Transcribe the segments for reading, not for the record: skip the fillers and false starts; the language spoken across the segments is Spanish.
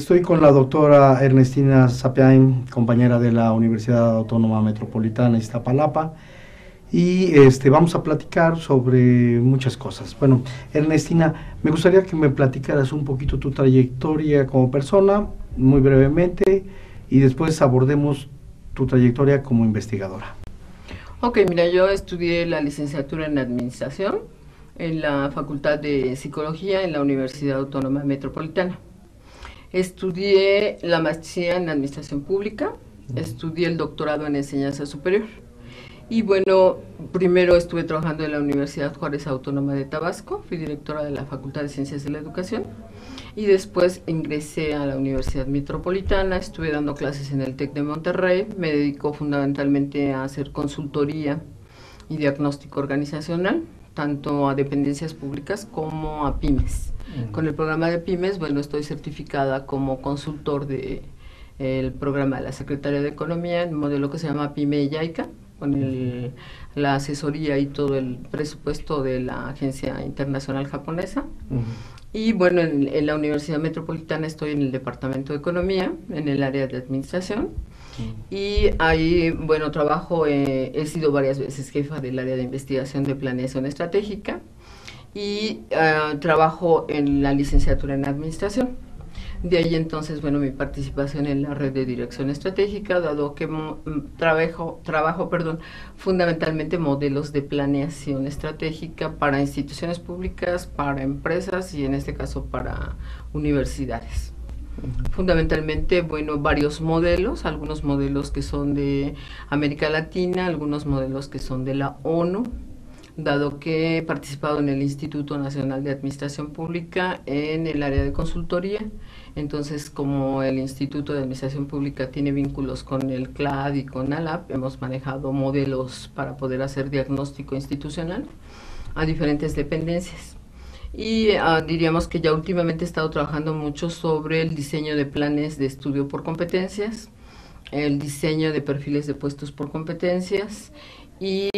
Estoy con la doctora Ernestina Sapiain, compañera de la Universidad Autónoma Metropolitana Iztapalapa, y vamos a platicar sobre muchas cosas. Bueno, Ernestina, me gustaría que me platicaras un poquito tu trayectoria como persona, muy brevemente, y después abordemos tu trayectoria como investigadora. Ok, mira, yo estudié la licenciatura en Administración en la Facultad de Psicología en la Universidad Autónoma Metropolitana. Estudié la maestría en Administración Pública, estudié el doctorado en Enseñanza Superior. Y bueno, primero estuve trabajando en la Universidad Juárez Autónoma de Tabasco, fui directora de la Facultad de Ciencias de la Educación, y después ingresé a la Universidad Metropolitana, estuve dando clases en el TEC de Monterrey, me dedico fundamentalmente a hacer consultoría y diagnóstico organizacional, tanto a dependencias públicas como a pymes. Con el programa de pymes, bueno, estoy certificada como consultor de el programa de la Secretaría de Economía, el modelo que se llama PYME YAICA, con la asesoría y todo el presupuesto de la Agencia Internacional Japonesa. Y bueno, en la Universidad Metropolitana estoy en el Departamento de Economía, en el área de Administración. Y ahí, bueno, trabajo, he sido varias veces jefa del área de investigación de planeación estratégica y trabajo en la licenciatura en Administración. De ahí entonces, bueno, mi participación en la red de dirección estratégica, dado que trabajo, fundamentalmente modelos de planeación estratégica para instituciones públicas, para empresas y en este caso para universidades. Fundamentalmente, bueno, varios modelos, algunos modelos que son de América Latina, algunos modelos que son de la ONU, dado que he participado en el Instituto Nacional de Administración Pública en el área de consultoría. Entonces, como el Instituto de Administración Pública tiene vínculos con el CLAD y con ALAP, hemos manejado modelos para poder hacer diagnóstico institucional a diferentes dependencias. Y diríamos que ya últimamente he estado trabajando mucho sobre el diseño de planes de estudio por competencias, el diseño de perfiles de puestos por competencias y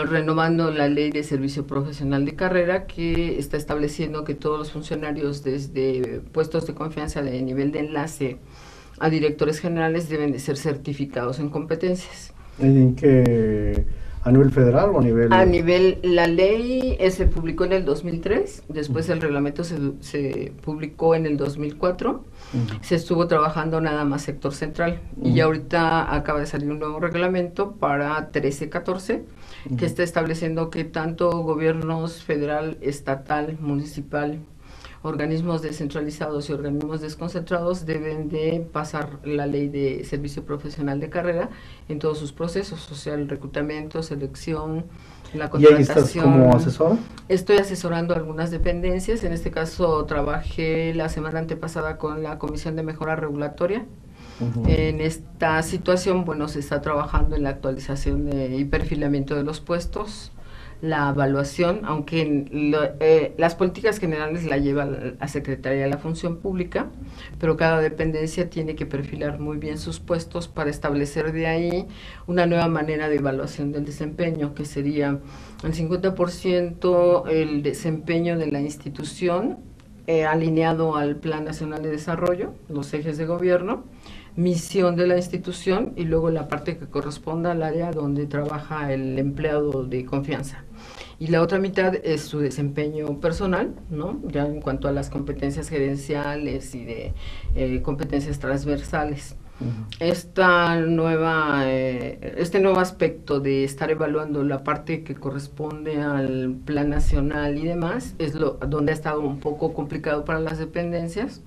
renovando la ley de servicio profesional de carrera, que está estableciendo que todos los funcionarios desde puestos de confianza de nivel de enlace a directores generales deben de ser certificados en competencias. ¿En qué? ¿A nivel federal o a nivel...? A nivel, la ley se publicó en el 2003, después el reglamento se publicó en el 2004, se estuvo trabajando nada más sector central, y ahorita acaba de salir un nuevo reglamento para 13-14, que está estableciendo que tanto gobiernos federal, estatal, municipal, organismos descentralizados y organismos desconcentrados deben de pasar la ley de servicio profesional de carrera en todos sus procesos, o sea, el reclutamiento, selección, la contratación. ¿Y ahí estás como asesora? Estoy asesorando algunas dependencias, en este caso trabajé la semana antepasada con la Comisión de Mejora Regulatoria. En esta situación, bueno, se está trabajando en la actualización y perfilamiento de los puestos, la evaluación, aunque las políticas generales la lleva la Secretaría de la Función Pública, pero cada dependencia tiene que perfilar muy bien sus puestos para establecer de ahí una nueva manera de evaluación del desempeño, que sería el 50% el desempeño de la institución alineado al Plan Nacional de Desarrollo, los ejes de gobierno, misión de la institución y luego la parte que corresponda al área donde trabaja el empleado de confianza. Y la otra mitad es su desempeño personal, ¿no? Ya en cuanto a las competencias gerenciales y de competencias transversales. Este nuevo aspecto de estar evaluando la parte que corresponde al plan nacional y demás es donde ha estado un poco complicado para las dependencias,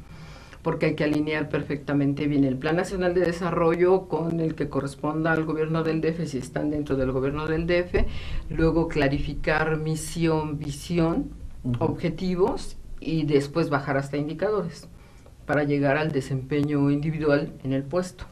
porque hay que alinear perfectamente bien el Plan Nacional de Desarrollo con el que corresponda al gobierno del DF, si están dentro del gobierno del DF, luego clarificar misión, visión, objetivos y después bajar hasta indicadores para llegar al desempeño individual en el puesto.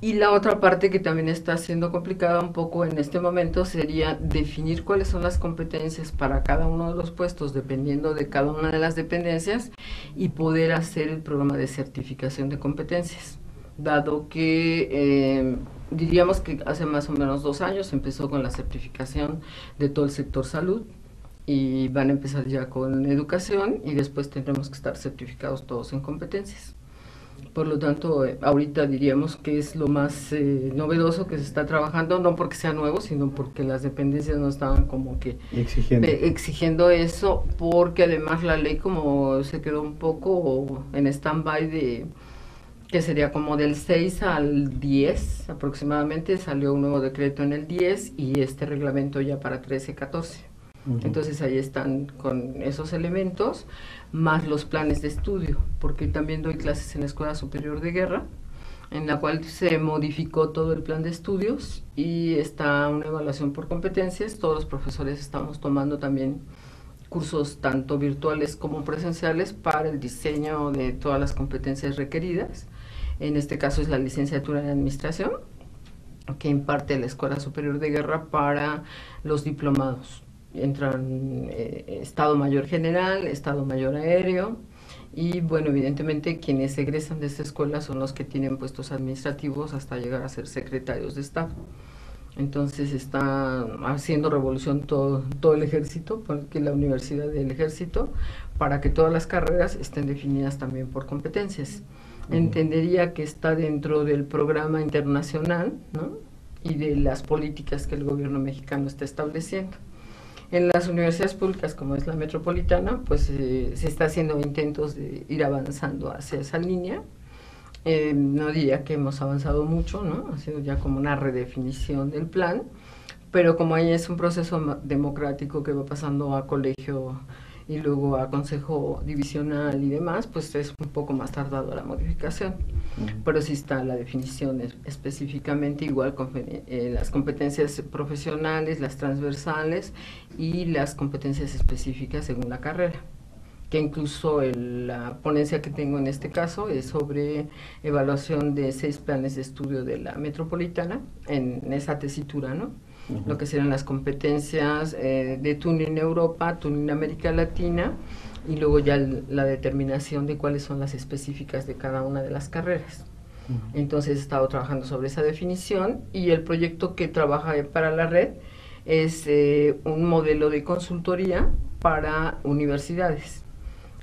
Y la otra parte que también está siendo complicada un poco en este momento sería definir cuáles son las competencias para cada uno de los puestos dependiendo de cada una de las dependencias y poder hacer el programa de certificación de competencias, dado que diríamos que hace más o menos 2 años empezó con la certificación de todo el sector salud y van a empezar ya con educación y después tendremos que estar certificados todos en competencias. Por lo tanto, ahorita diríamos que es lo más novedoso que se está trabajando, no porque sea nuevo, sino porque las dependencias no estaban como que exigiendo eso, porque además la ley como se quedó un poco en stand-by de que sería como del 6 al 10 aproximadamente, salió un nuevo decreto en el 10 y este reglamento ya para 13, 14. Entonces ahí están con esos elementos, más los planes de estudio, porque también doy clases en la Escuela Superior de Guerra, en la cual se modificó todo el plan de estudios y está una evaluación por competencias. Todos los profesores estamos tomando también cursos tanto virtuales como presenciales para el diseño de todas las competencias requeridas. En este caso es la licenciatura en Administración, que imparte la Escuela Superior de Guerra para los diplomados. Entran Estado Mayor General, Estado Mayor Aéreo, y bueno, evidentemente quienes egresan de esta escuela son los que tienen puestos administrativos hasta llegar a ser secretarios de Estado. Entonces está haciendo revolución todo el ejército, porque la Universidad del Ejército, para que todas las carreras estén definidas también por competencias. Entendería que está dentro del programa internacional, ¿no?, y de las políticas que el gobierno mexicano está estableciendo. En las universidades públicas, como es la metropolitana, pues se está haciendo intentos de ir avanzando hacia esa línea. No diría que hemos avanzado mucho, ¿no? Ha sido ya como una redefinición del plan, pero como ahí es un proceso democrático que va pasando a colegio y luego a consejo divisional y demás, pues es un poco más tardado la modificación. Pero sí está la definición específicamente, igual con las competencias profesionales, las transversales y las competencias específicas según la carrera, que incluso la ponencia que tengo en este caso es sobre evaluación de 6 planes de estudio de la metropolitana en esa tesitura, ¿no? Lo que serían las competencias de Tuning Europa, Tuning América Latina, y luego ya la determinación de cuáles son las específicas de cada una de las carreras. Entonces he estado trabajando sobre esa definición, y el proyecto que trabaja para la red es un modelo de consultoría para universidades.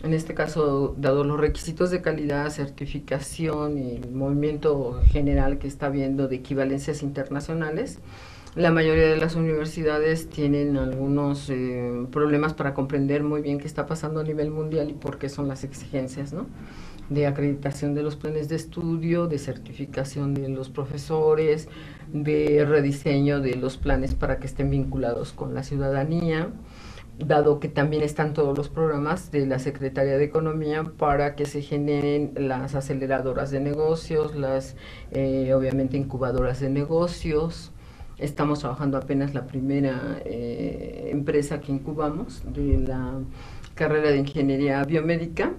En este caso, dado los requisitos de calidad, certificación y el movimiento general que está habiendo de equivalencias internacionales, la mayoría de las universidades tienen algunos problemas para comprender muy bien qué está pasando a nivel mundial y por qué son las exigencias, ¿no?, de acreditación de los planes de estudio, de certificación de los profesores, de rediseño de los planes para que estén vinculados con la ciudadanía, dado que también están todos los programas de la Secretaría de Economía para que se generen las aceleradoras de negocios, las obviamente incubadoras de negocios. Estamos trabajando apenas la primera empresa que incubamos de la carrera de Ingeniería Biomédica,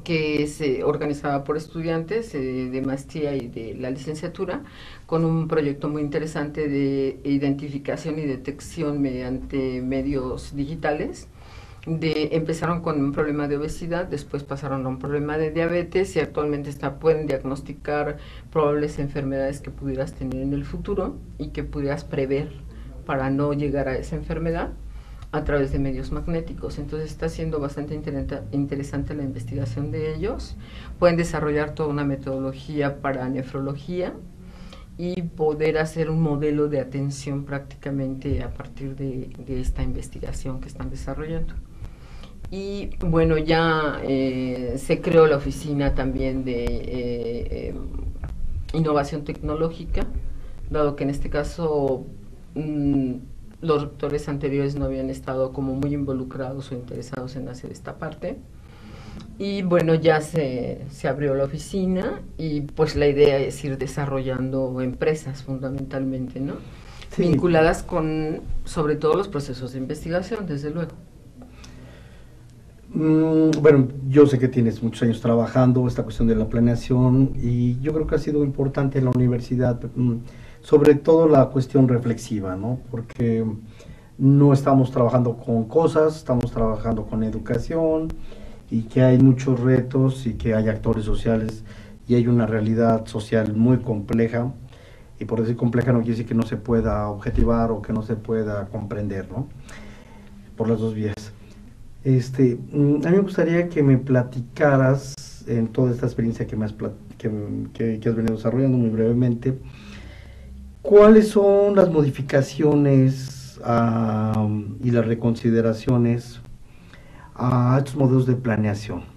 que es organizada por estudiantes de maestría y de la licenciatura, con un proyecto muy interesante de identificación y detección mediante medios digitales. Empezaron con un problema de obesidad, después pasaron a un problema de diabetes, y actualmente pueden diagnosticar probables enfermedades que pudieras tener en el futuro y que pudieras prever para no llegar a esa enfermedad a través de medios magnéticos. Entonces está siendo bastante interesante la investigación de ellos. Pueden desarrollar toda una metodología para nefrología y poder hacer un modelo de atención prácticamente a partir de esta investigación que están desarrollando. Y bueno, ya se creó la oficina también de innovación tecnológica, dado que en este caso los rectores anteriores no habían estado como muy involucrados o interesados en hacer esta parte. Y bueno, ya se abrió la oficina, y pues la idea es ir desarrollando empresas fundamentalmente, ¿no? Sí. Vinculadas con, sobre todo, los procesos de investigación, desde luego. Bueno, yo sé que tienes muchos años trabajando esta cuestión de la planeación, y yo creo que ha sido importante en la universidad, sobre todo la cuestión reflexiva, ¿no? Porque no estamos trabajando con cosas, estamos trabajando con educación, y que hay muchos retos y que hay actores sociales y hay una realidad social muy compleja, y por decir compleja no quiere decir que no se pueda objetivar o que no se pueda comprender, ¿no?, por las dos vías. A mí me gustaría que me platicaras en toda esta experiencia que que has venido desarrollando muy brevemente, ¿cuáles son las modificaciones y las reconsideraciones a estos modelos de planeación?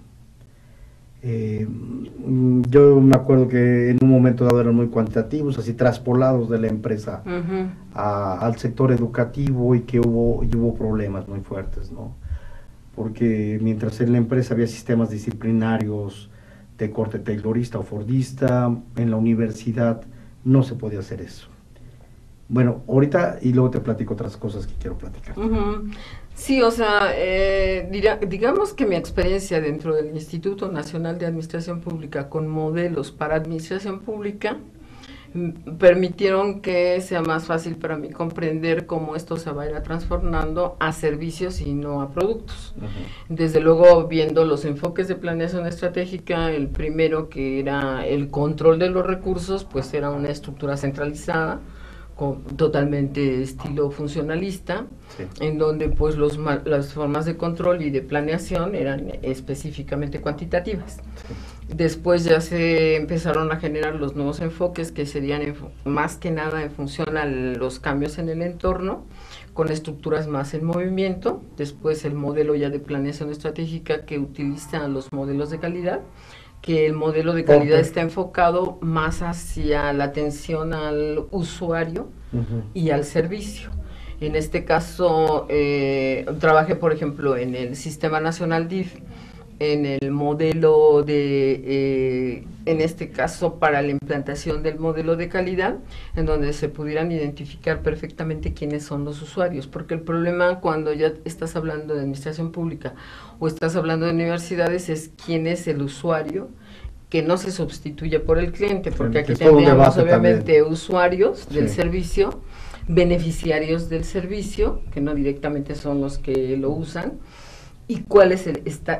Yo me acuerdo que en un momento dado eran muy cuantitativos, así traspolados de la empresa al sector educativo, y que hubo problemas muy fuertes, ¿no? Porque mientras en la empresa había sistemas disciplinarios de corte taylorista o fordista, en la universidad no se podía hacer eso. Bueno, ahorita, y luego te platico otras cosas que quiero platicar. Sí, o sea, digamos que mi experiencia dentro del Instituto Nacional de Administración Pública con modelos para administración pública permitieron que sea más fácil para mí comprender cómo esto se va a ir transformando a servicios y no a productos. Desde luego, viendo los enfoques de planeación estratégica, el primero, que era el control de los recursos, pues era una estructura centralizada, totalmente estilo funcionalista, en donde pues las formas de control y de planeación eran específicamente cuantitativas. Después ya se empezaron a generar los nuevos enfoques, que serían más que nada en función a los cambios en el entorno, con estructuras más en movimiento. Después el modelo ya de planeación estratégica, que utiliza los modelos de calidad, que el modelo de calidad está enfocado más hacia la atención al usuario y al servicio. En este caso, trabajé, por ejemplo, en el Sistema Nacional DIF, en el modelo en este caso, para la implantación del modelo de calidad, en donde se pudieran identificar perfectamente quiénes son los usuarios, porque el problema cuando ya estás hablando de administración pública o estás hablando de universidades es quién es el usuario, que no se sustituye por el cliente, porque aquí tendríamos obviamente usuarios del servicio, beneficiarios del servicio, que no directamente son los que lo usan, y cuál es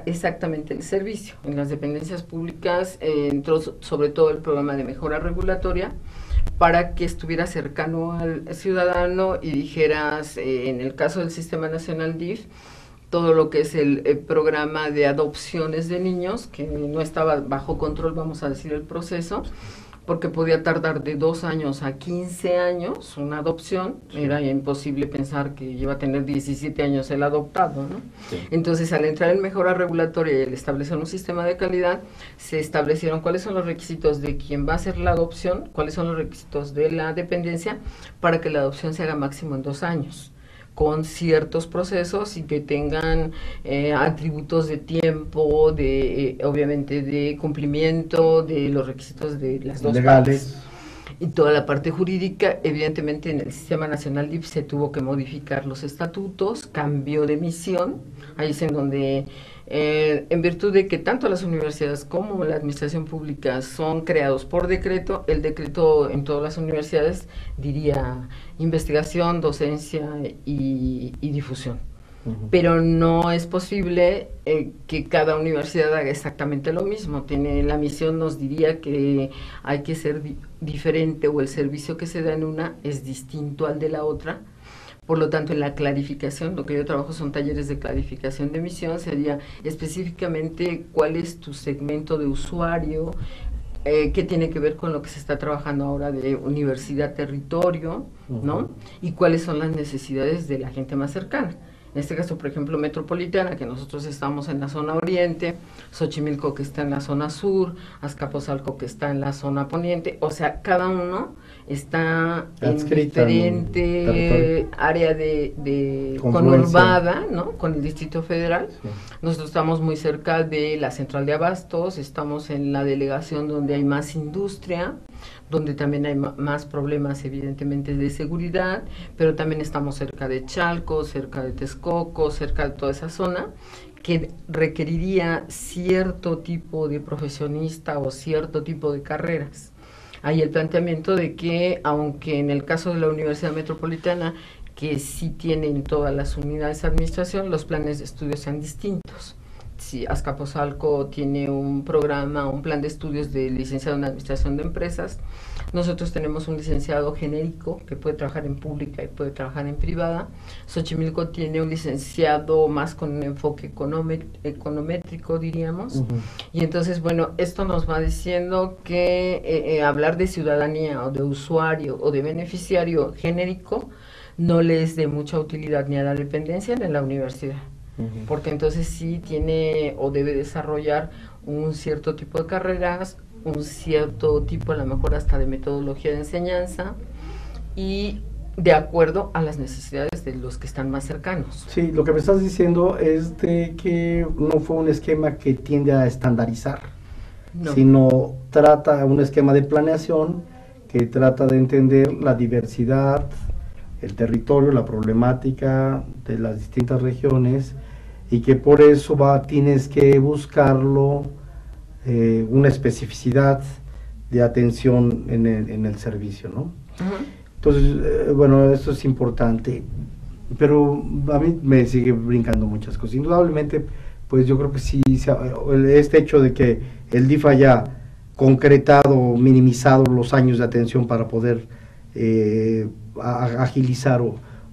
exactamente el servicio. En las dependencias públicas entró sobre todo el programa de mejora regulatoria, para que estuviera cercano al ciudadano y dijeras, en el caso del Sistema Nacional DIF, todo lo que es el programa de adopciones de niños, que no estaba bajo control, vamos a decir, el proceso, porque podía tardar de 2 años a 15 años una adopción. Era imposible pensar que iba a tener 17 años el adoptado, ¿no? Entonces, al entrar en mejora regulatoria y el establecer un sistema de calidad, se establecieron cuáles son los requisitos de quien va a hacer la adopción, cuáles son los requisitos de la dependencia, para que la adopción se haga máximo en 2 años, con ciertos procesos y que tengan atributos de tiempo, obviamente de cumplimiento de los requisitos de las dos partes. Y toda la parte jurídica, evidentemente en el Sistema Nacional DIF se tuvo que modificar los estatutos, cambio de misión, ahí es en donde, en virtud de que tanto las universidades como la administración pública son creados por decreto, el decreto en todas las universidades diría investigación, docencia y difusión. Pero no es posible que cada universidad haga exactamente lo mismo. La misión nos diría que hay que ser diferente, o el servicio que se da en una es distinto al de la otra. Por lo tanto, en la clarificación, lo que yo trabajo son talleres de clarificación de misión, sería específicamente cuál es tu segmento de usuario, qué tiene que ver con lo que se está trabajando ahora de universidad-territorio, ¿no? Y cuáles son las necesidades de la gente más cercana. En este caso, por ejemplo, metropolitana, que nosotros estamos en la zona oriente, Xochimilco, que está en la zona sur, Azcapotzalco, que está en la zona poniente, o sea, cada uno está en diferente área de conurbada, ¿no?, con el Distrito Federal. Nosotros estamos muy cerca de la central de abastos, estamos en la delegación donde hay más industria, donde también hay más problemas evidentemente de seguridad, pero también estamos cerca de Chalco, cerca de Texcoco, cerca de toda esa zona, que requeriría cierto tipo de profesionista o cierto tipo de carreras. Hay el planteamiento de que, aunque en el caso de la Universidad Metropolitana, que sí tienen todas las unidades de administración, los planes de estudio sean distintos. Si Azcapotzalco tiene un programa, un plan de estudios de licenciado en administración de empresas, Nosotros tenemos un licenciado genérico que puede trabajar en pública y puede trabajar en privada. Xochimilco tiene un licenciado más con un enfoque econométrico, diríamos. Y entonces, bueno, esto nos va diciendo que hablar de ciudadanía o de usuario o de beneficiario genérico no le es de mucha utilidad ni a la dependencia ni a la universidad. Porque entonces sí tiene o debe desarrollar un cierto tipo de carreras, un cierto tipo, a lo mejor hasta de metodología de enseñanza, y de acuerdo a las necesidades de los que están más cercanos. Sí, lo que me estás diciendo es de que no fue un esquema que tiende a estandarizar, sino trata un esquema de planeación que trata de entender la diversidad, el territorio, la problemática de las distintas regiones, y que por eso tienes que buscarlo una especificidad de atención en el servicio, ¿no? Entonces, bueno, esto es importante, pero a mí me sigue brincando muchas cosas. Indudablemente, pues yo creo que sí, este hecho de que el DIF haya concretado, minimizado los años de atención para poder agilizar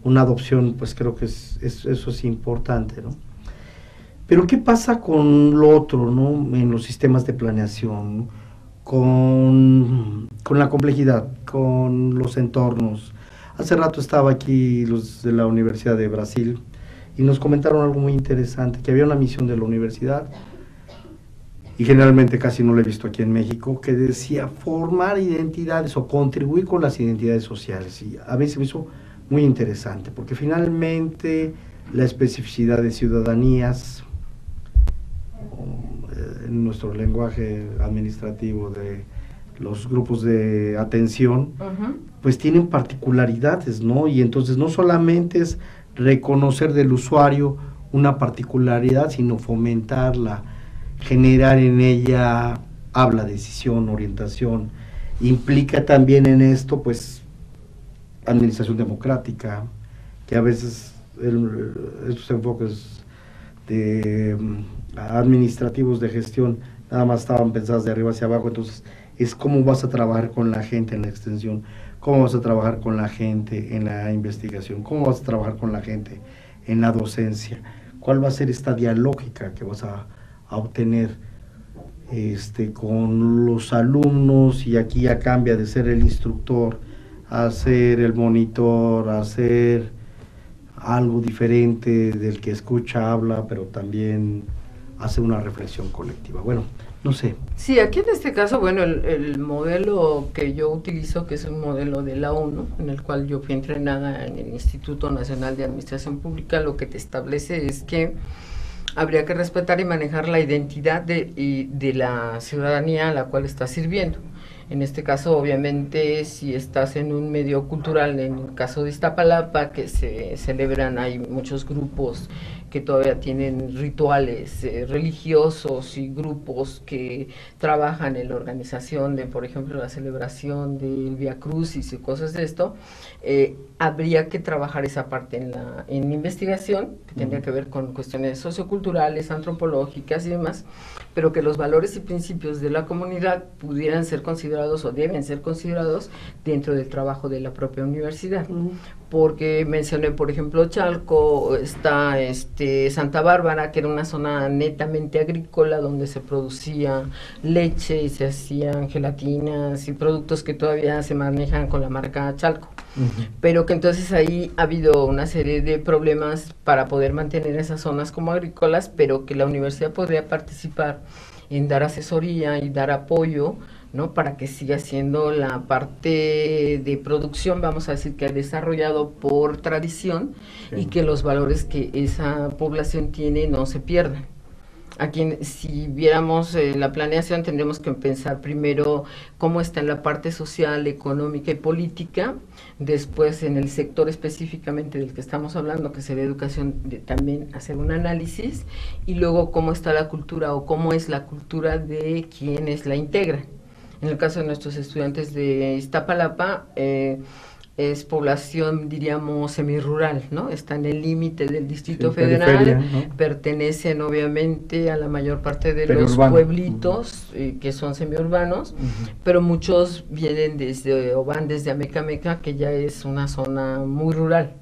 una adopción, pues creo que eso es importante, ¿no? Pero ¿qué pasa con lo otro, ¿no? En los sistemas de planeación, con la complejidad, con los entornos? Hace rato estaba aquí los de la Universidad de Brasil y nos comentaron algo muy interesante, que había una misión de la universidad, y generalmente casi no lo he visto aquí en México, que decía formar identidades o contribuir con las identidades sociales. Y a mí se me hizo muy interesante, porque finalmente la especificidad de ciudadanías, en nuestro lenguaje administrativo de los grupos de atención, pues tienen particularidades, ¿no? Y entonces no solamente es reconocer del usuario una particularidad, sino fomentarla, generar en ella habla, decisión, orientación. Implica también en esto, pues, administración democrática, que a veces estos enfoques administrativos de gestión nada más estaban pensados de arriba hacia abajo. Entonces es cómo vas a trabajar con la gente en la extensión, cómo vas a trabajar con la gente en la investigación, cómo vas a trabajar con la gente en la docencia, cuál va a ser esta dialógica que vas a obtener con los alumnos, y aquí ya cambia de ser el instructor a ser el monitor, a ser algo diferente del que escucha, habla, pero también hace una reflexión colectiva. Bueno, no sé. Sí, aquí en este caso, bueno, el modelo que yo utilizo, que es un modelo de la ONU, en el cual yo fui entrenada en el Instituto Nacional de Administración Pública, lo que te establece es que habría que respetar y manejar la identidad de la ciudadanía a la cual estás sirviendo. En este caso, obviamente, si estás en un medio cultural, en el caso de Iztapalapa, que se celebran, hay muchos grupos que todavía tienen rituales religiosos y grupos que trabajan en la organización de, por ejemplo, la celebración del Vía Crucis y cosas de esto, habría que trabajar esa parte en investigación, que tendría que ver con cuestiones socioculturales, antropológicas y demás, pero que los valores y principios de la comunidad pudieran ser considerados o deben ser considerados dentro del trabajo de la propia universidad. Porque mencioné, por ejemplo, Chalco, está Santa Bárbara, que era una zona netamente agrícola donde se producía leche y se hacían gelatinas y productos que todavía se manejan con la marca Chalco. Pero que entonces ahí ha habido una serie de problemas para poder mantener esas zonas como agrícolas, pero que la universidad podría participar en dar asesoría y dar apoyo, ¿no? Para que siga siendo la parte de producción, vamos a decir, que ha desarrollado por tradición, sí, y que los valores que esa población tiene no se pierdan. Aquí, si viéramos la planeación, tendríamos que pensar primero cómo está en la parte social, económica y política, después en el sector específicamente del que estamos hablando, que sería educación, también hacer un análisis, y luego cómo está la cultura o cómo es la cultura de quienes la integran. En el caso de nuestros estudiantes de Iztapalapa, es población, diríamos, semirural, ¿no? Está en el límite del Distrito Sí, Federal, periferia, ¿no? pertenecen obviamente a la mayor parte de los Periurbano. pueblitos que son semiurbanos, pero muchos vienen desde, o van desde Amecameca, que ya es una zona muy rural.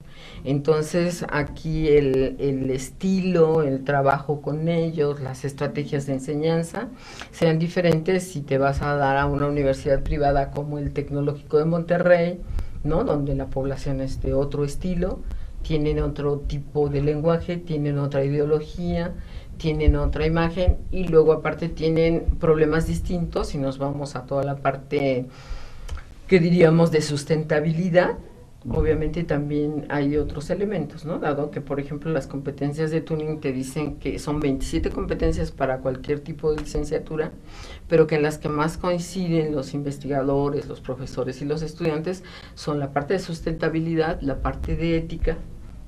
Entonces aquí el estilo, el trabajo con ellos, las estrategias de enseñanza serán diferentes si te vas a dar a una universidad privada como el Tecnológico de Monterrey, ¿no? Donde la población es de otro estilo, tienen otro tipo de lenguaje, tienen otra ideología, tienen otra imagen y luego aparte tienen problemas distintos si nos vamos a toda la parte que diríamos de sustentabilidad. Obviamente también hay otros elementos, ¿no? Dado que, por ejemplo, las competencias de tuning te dicen que son 27 competencias para cualquier tipo de licenciatura, pero que en las que más coinciden los investigadores, los profesores y los estudiantes son la parte de sustentabilidad, la parte de ética,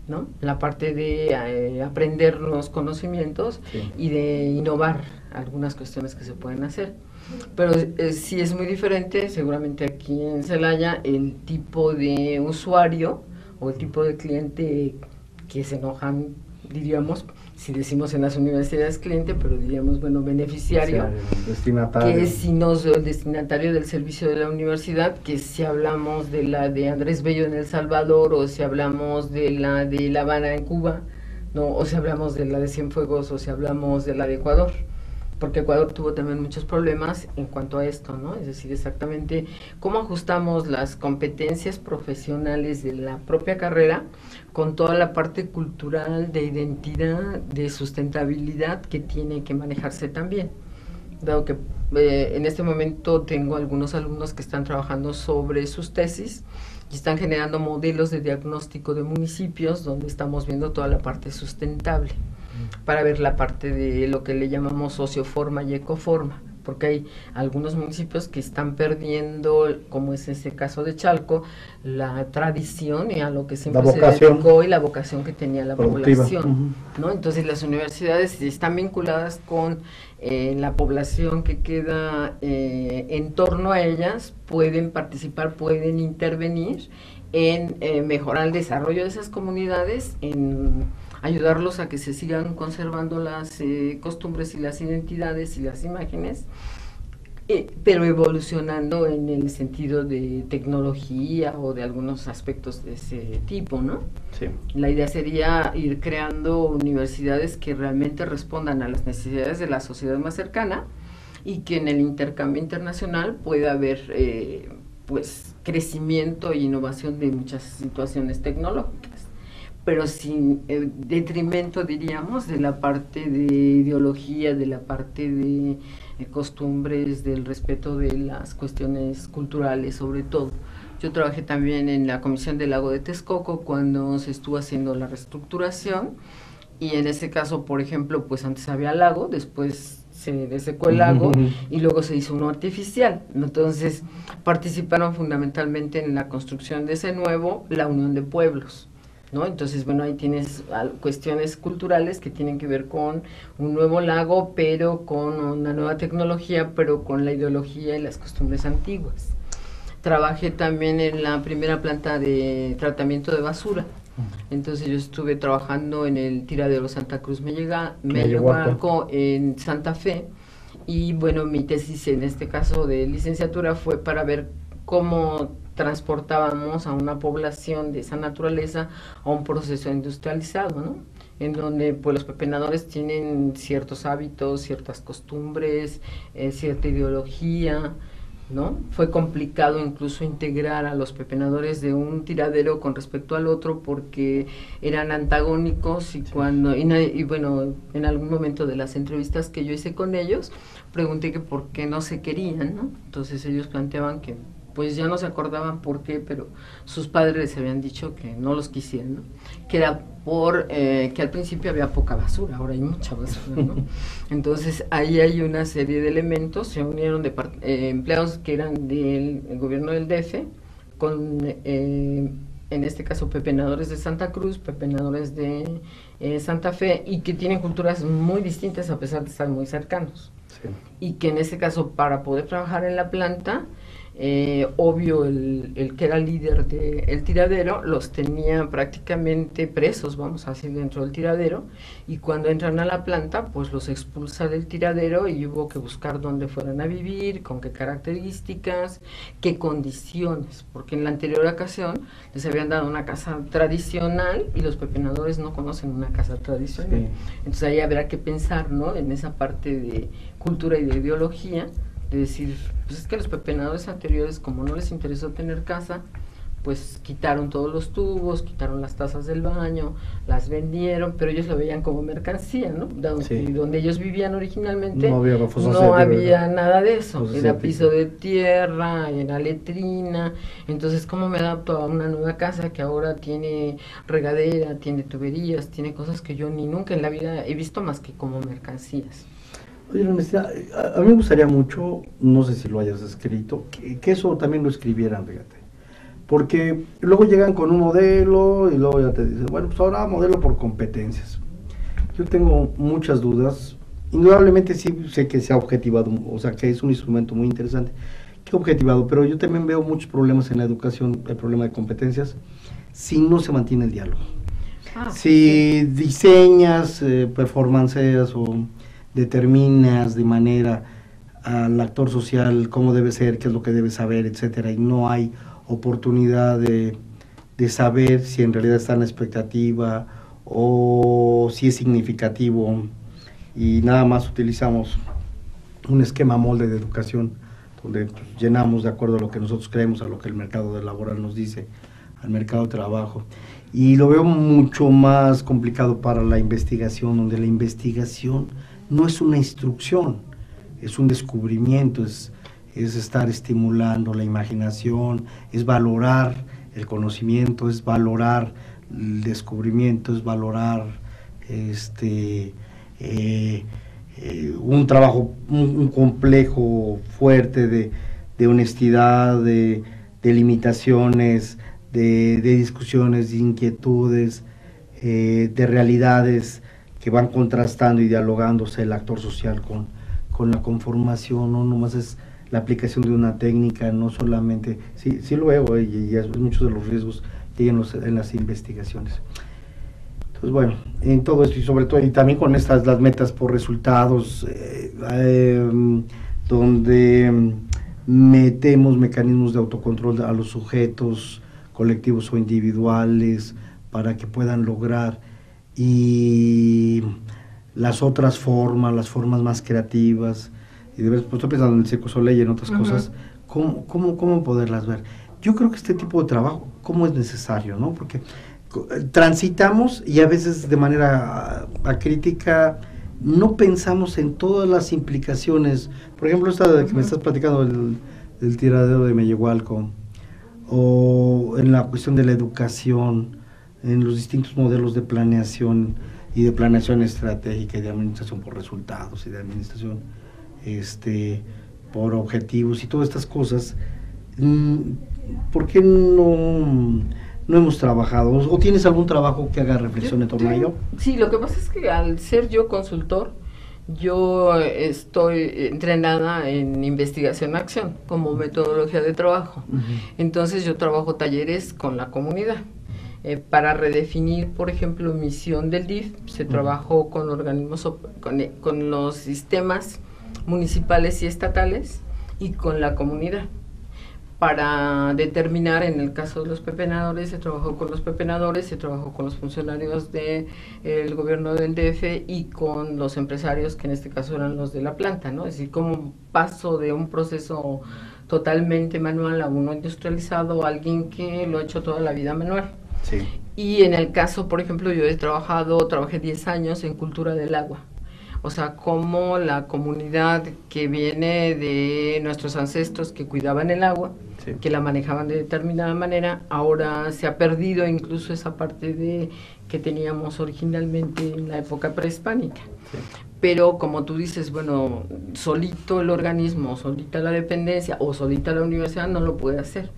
¿no? La parte de aprender los conocimientos y de innovar algunas cuestiones que se pueden hacer. Pero sí es muy diferente, seguramente aquí en Celaya, el tipo de usuario o el tipo de cliente que se enojan, diríamos, si decimos en las universidades cliente, pero diríamos, bueno, beneficiario, destinatario. que si no es el destinatario del servicio de la universidad, que si hablamos de la de Andrés Bello en El Salvador, o si hablamos de La Habana en Cuba, ¿no? O si hablamos de la de Cienfuegos, o si hablamos de la de Ecuador, porque Ecuador tuvo también muchos problemas en cuanto a esto, ¿no? Es decir, exactamente cómo ajustamos las competencias profesionales de la propia carrera con toda la parte cultural, de identidad, de sustentabilidad que tiene que manejarse también. Dado que en este momento tengo algunos alumnos que están trabajando sobre sus tesis y están generando modelos de diagnóstico de municipios donde estamos viendo toda la parte sustentable, para ver la parte de lo que le llamamos socioforma y ecoforma, porque hay algunos municipios que están perdiendo, como es ese caso de Chalco, la tradición y a lo que siempre se dedicó y la vocación que tenía la población, ¿no? Entonces las universidades están vinculadas con la población que queda en torno a ellas, pueden participar, pueden intervenir en mejorar el desarrollo de esas comunidades, en ayudarlos a que se sigan conservando las costumbres y las identidades y las imágenes, pero evolucionando en el sentido de tecnología o de algunos aspectos de ese tipo, ¿no? Sí. La idea sería ir creando universidades que realmente respondan a las necesidades de la sociedad más cercana y que en el intercambio internacional pueda haber pues crecimiento e innovación de muchas situaciones tecnológicas, pero sin detrimento, diríamos, de la parte de ideología, de la parte de costumbres, del respeto de las cuestiones culturales, sobre todo. Yo trabajé también en la Comisión del Lago de Texcoco cuando se estuvo haciendo la reestructuración, y en ese caso, por ejemplo, pues antes había lago, después se desecó el lago y luego se hizo uno artificial. Entonces participaron fundamentalmente en la construcción de ese nuevo, la Unión de Pueblos, ¿no? Entonces, bueno, ahí tienes cuestiones culturales que tienen que ver con un nuevo lago, pero con una nueva tecnología, pero con la ideología y las costumbres antiguas. Trabajé también en la primera planta de tratamiento de basura. Entonces yo estuve trabajando en el tiradero Santa Cruz Mellehualco en Santa Fe, y bueno, mi tesis en este caso de licenciatura fue para ver cómo transportábamos a una población de esa naturaleza a un proceso industrializado, ¿no? En donde pues los pepenadores tienen ciertos hábitos, ciertas costumbres, cierta ideología, ¿no? Fue complicado incluso integrar a los pepenadores de un tiradero con respecto al otro porque eran antagónicos, y cuando y bueno, en algún momento de las entrevistas que yo hice con ellos pregunté que por qué no se querían, ¿no? Entonces ellos planteaban que pues ya no se acordaban por qué, pero sus padres les habían dicho que no los quisieran, ¿no? Que era por que al principio había poca basura, ahora hay mucha basura, ¿no? Entonces ahí hay una serie de elementos. Se unieron empleados que eran del gobierno del DF con en este caso pepenadores de Santa Cruz, pepenadores de Santa Fe, y que tienen culturas muy distintas a pesar de estar muy cercanos. Sí. Y que en este caso, para poder trabajar en la planta, obvio el que era líder del tiradero los tenía prácticamente presos, vamos a decir, dentro del tiradero, y cuando entran a la planta pues los expulsa del tiradero y hubo que buscar dónde fueran a vivir, con qué características, qué condiciones, porque en la anterior ocasión les habían dado una casa tradicional y los pepenadores no conocen una casa tradicional. Sí. Entonces ahí habrá que pensar, ¿no?, en esa parte de cultura y de ideología, de decir, pues es que los pepenadores anteriores, como no les interesó tener casa, pues quitaron todos los tubos, quitaron las tazas del baño, las vendieron, pero ellos lo veían como mercancía, ¿no? Sí. Donde ellos vivían originalmente no había nada de eso, era piso de tierra, era letrina. Entonces, ¿cómo me adapto a una nueva casa que ahora tiene regadera, tiene tuberías, tiene cosas que yo ni nunca en la vida he visto más que como mercancías? Oye, Ernestina, a mí me gustaría mucho, no sé si lo hayas escrito, que eso también lo escribieran, fíjate. Porque luego llegan con un modelo y luego ya te dicen, bueno, pues ahora modelo por competencias. Yo tengo muchas dudas. Indudablemente sí sé que se ha objetivado, o sea, que es un instrumento muy interesante, que objetivado, pero yo también veo muchos problemas en la educación, el problema de competencias, si no se mantiene el diálogo. Si diseñas performances o determinas de manera al actor social cómo debe ser, qué es lo que debe saber, etcétera, y no hay oportunidad de saber si en realidad está en la expectativa o si es significativo, y nada más utilizamos un esquema molde de educación donde pues, llenamos de acuerdo a lo que nosotros creemos, a lo que el mercado laboral nos dice, al mercado de trabajo. Y lo veo mucho más complicado para la investigación, donde la investigación no es una instrucción, es un descubrimiento, es estar estimulando la imaginación, es valorar el conocimiento, es valorar el descubrimiento, es valorar un trabajo, un complejo fuerte de honestidad, de limitaciones, de discusiones, de inquietudes, de realidades que van contrastando y dialogándose el actor social con la conformación. No nomás es la aplicación de una técnica, no solamente, sí lo veo, y es muchos de los riesgos que hay en las investigaciones. Entonces, bueno, en todo esto y sobre todo, y también con las metas por resultados, donde metemos mecanismos de autocontrol a los sujetos, colectivos o individuales, para que puedan lograr, y las otras formas, las formas más creativas, y de vez, pues estoy pensando en el Circo Soleil y en otras cosas, ¿cómo poderlas ver? Yo creo que este tipo de trabajo, ¿cómo es necesario, no? Porque transitamos y a veces de manera acrítica no pensamos en todas las implicaciones. Por ejemplo, esta de que me estás platicando del tiradero de Mellehualco, o en la cuestión de la educación, en los distintos modelos de planeación y de planeación estratégica y de administración por resultados y de administración por objetivos y todas estas cosas. ¿Por qué no hemos trabajado? ¿O tienes algún trabajo que haga reflexión en torno a ello? Sí, lo que pasa es que al ser yo consultor, yo estoy entrenada en investigación-acción como metodología de trabajo. Entonces yo trabajo talleres con la comunidad. Para redefinir, por ejemplo, misión del DIF, se trabajó con organismos, con los sistemas municipales y estatales y con la comunidad. Para determinar, en el caso de los pepenadores, se trabajó con los pepenadores, se trabajó con los funcionarios del gobierno del DF y con los empresarios, que en este caso eran los de la planta, ¿no? Es decir, como paso de un proceso totalmente manual a uno industrializado, a alguien que lo ha hecho toda la vida manual. Sí. Y en el caso, por ejemplo, yo trabajé 10 años en cultura del agua. O sea, como la comunidad que viene de nuestros ancestros que cuidaban el agua, sí, que la manejaban de determinada manera, ahora se ha perdido incluso esa parte de que teníamos originalmente en la época prehispánica. Sí. Pero como tú dices, bueno, solito el organismo, solita la dependencia o solita la universidad no lo puede hacer.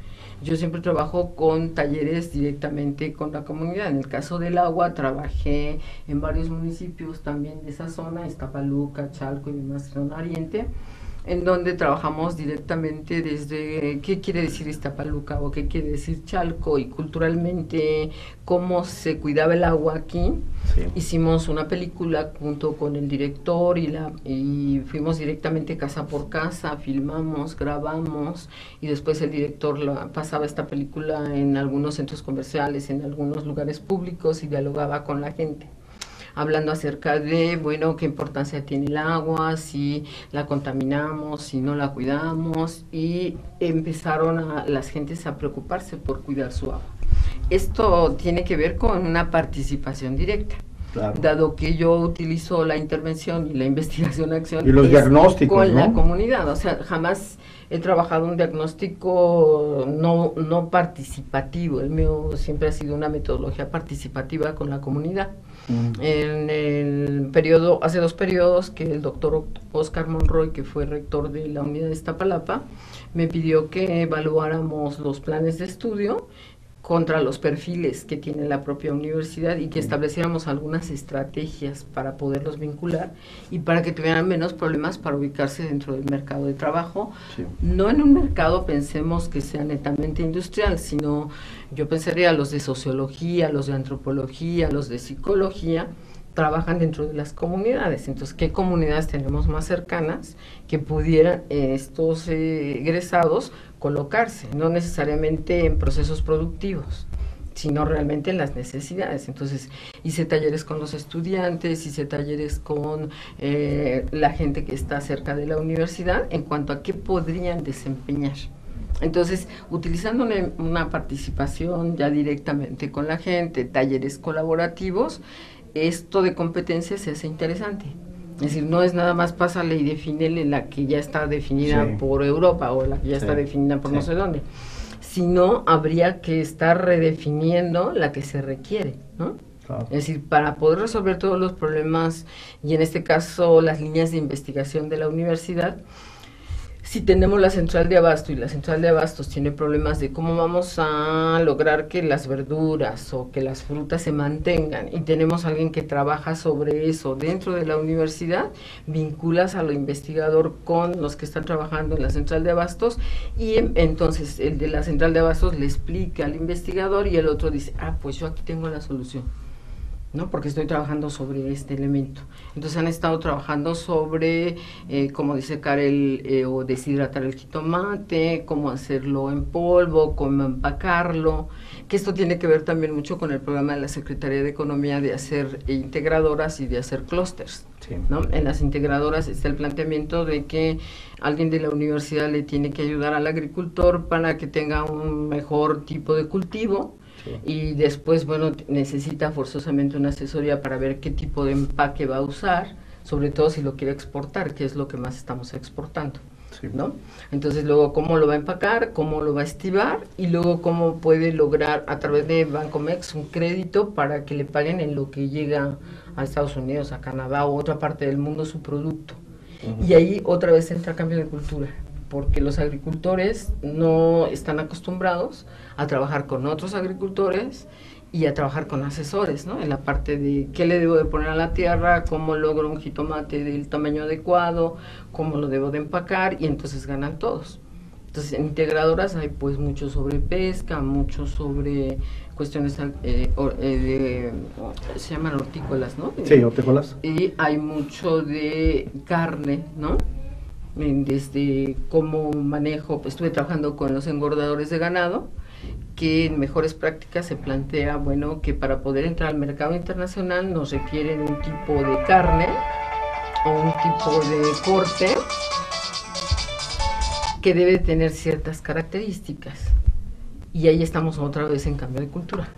Yo siempre trabajo con talleres directamente con la comunidad. En el caso del agua, trabajé en varios municipios también de esa zona, Iztapaluca, Chalco y demás, zona oriente, en donde trabajamos directamente desde qué quiere decir Iztapaluca o qué quiere decir Chalco y culturalmente cómo se cuidaba el agua aquí. Sí. Hicimos una película junto con el director y fuimos directamente casa por casa, filmamos, grabamos y después el director pasaba esta película en algunos centros comerciales, en algunos lugares públicos y dialogaba con la gente, hablando acerca de, bueno, qué importancia tiene el agua, si la contaminamos, si no la cuidamos, y empezaron las gentes a preocuparse por cuidar su agua. Esto tiene que ver con una participación directa. Claro. Dado que yo utilizo la intervención y la investigación-acción y los diagnósticos con la comunidad, o sea, jamás he trabajado un diagnóstico no participativo, el mío siempre ha sido una metodología participativa con la comunidad. En el periodo, hace 2 periodos, que el doctor Oscar Monroy, que fue rector de la unidad de Iztapalapa, me pidió que evaluáramos los planes de estudio contra los perfiles que tiene la propia universidad y que estableciéramos algunas estrategias para poderlos vincular y para que tuvieran menos problemas para ubicarse dentro del mercado de trabajo. Sí. No en un mercado, pensemos, que sea netamente industrial, sino yo pensaría los de sociología, los de antropología, los de psicología, trabajan dentro de las comunidades. Entonces, ¿qué comunidades tenemos más cercanas que pudieran estos egresados colocarse? No necesariamente en procesos productivos, sino realmente en las necesidades. Entonces, hice talleres con los estudiantes, hice talleres con la gente que está cerca de la universidad en cuanto a qué podrían desempeñar. Entonces, utilizando una participación ya directamente con la gente, talleres colaborativos, esto de competencia se hace interesante. Es decir, no es nada más pásale y defínele la que ya está definida por Europa o la que ya está definida por no sé dónde, sino habría que estar redefiniendo la que se requiere, ¿no? Claro. Es decir, para poder resolver todos los problemas, y en este caso las líneas de investigación de la universidad, si tenemos la central de abasto y la central de abastos tiene problemas de cómo vamos a lograr que las verduras o que las frutas se mantengan y tenemos a alguien que trabaja sobre eso dentro de la universidad, vinculas a lo investigador con los que están trabajando en la central de abastos y entonces el de la central de abastos le explica al investigador y el otro dice, pues yo aquí tengo la solución, ¿no? Porque estoy trabajando sobre este elemento. Entonces han estado trabajando sobre cómo disecar o deshidratar el jitomate, cómo hacerlo en polvo, cómo empacarlo, que esto tiene que ver también mucho con el programa de la Secretaría de Economía de hacer integradoras y de hacer clústeres, ¿no? En las integradoras está el planteamiento de que alguien de la universidad le tiene que ayudar al agricultor para que tenga un mejor tipo de cultivo, y después, bueno, necesita forzosamente una asesoría para ver qué tipo de empaque va a usar, sobre todo si lo quiere exportar, que es lo que más estamos exportando, ¿no? Entonces, luego, cómo lo va a empacar, cómo lo va a estivar, y luego cómo puede lograr, a través de Bancomex, un crédito para que le paguen en lo que llega a Estados Unidos, a Canadá o otra parte del mundo su producto. Y ahí otra vez entra cambio de cultura, porque los agricultores no están acostumbrados a trabajar con otros agricultores y a trabajar con asesores, ¿no? En la parte de qué le debo de poner a la tierra, cómo logro un jitomate del tamaño adecuado, cómo lo debo de empacar, y entonces ganan todos. Entonces, en integradoras hay pues mucho sobre pesca, mucho sobre cuestiones se llaman hortícolas, ¿no? Sí, hortícolas. Y hay mucho de carne, ¿no? Desde cómo manejo, pues estuve trabajando con los engordadores de ganado, que en mejores prácticas se plantea, bueno, que para poder entrar al mercado internacional nos requieren un tipo de carne o un tipo de corte que debe tener ciertas características. Y ahí estamos otra vez en cambio de cultura,